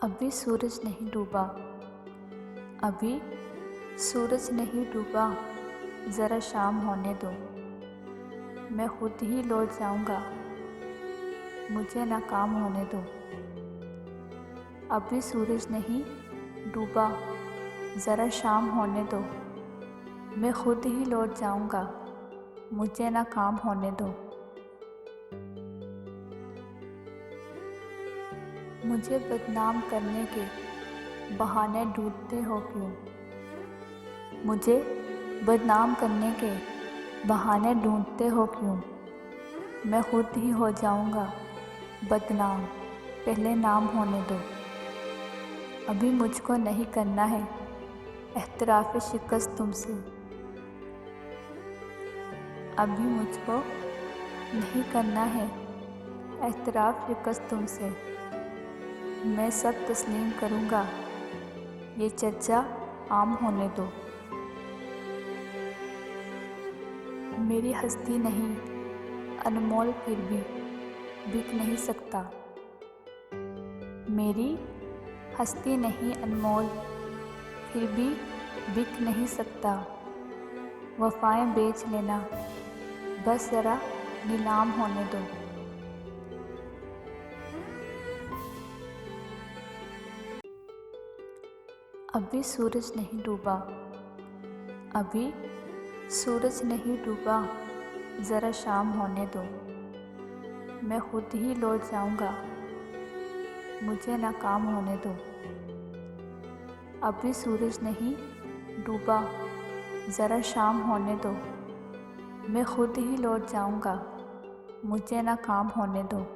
अभी सूरज नहीं डूबा, अभी सूरज नहीं डूबा, ज़रा शाम होने दो। मैं खुद ही लौट जाऊंगा, मुझे नाकाम होने दो। अभी सूरज नहीं डूबा, ज़रा शाम होने दो। मैं खुद ही लौट जाऊंगा, मुझे नाकाम होने दो। मुझे बदनाम करने के बहाने ढूंढते हो क्यों? मुझे बदनाम करने के बहाने ढूंढते हो क्यों? मैं खुद ही हो जाऊंगा बदनाम, पहले नाम होने दो। अभी मुझको नहीं करना है एहतराफ़ शिकस्त तुमसे। अभी मुझको नहीं करना है एहतराफ़ शिकस्त तुमसे। मैं सब तस्लीम करूंगा, ये चर्चा आम होने दो। मेरी हस्ती नहीं अनमोल, फिर भी बिक नहीं सकता। मेरी हस्ती नहीं अनमोल, फिर भी बिक नहीं सकता। वफ़ाएं बेच लेना, बस ज़रा नीलाम होने दो। अभी सूरज नहीं डूबा, अभी सूरज नहीं डूबा, ज़रा शाम होने दो। मैं खुद ही लौट जाऊंगा, मुझे नाकाम होने दो। अभी सूरज नहीं डूबा, ज़रा शाम होने दो। मैं खुद ही लौट जाऊंगा, मुझे नाकाम होने दो।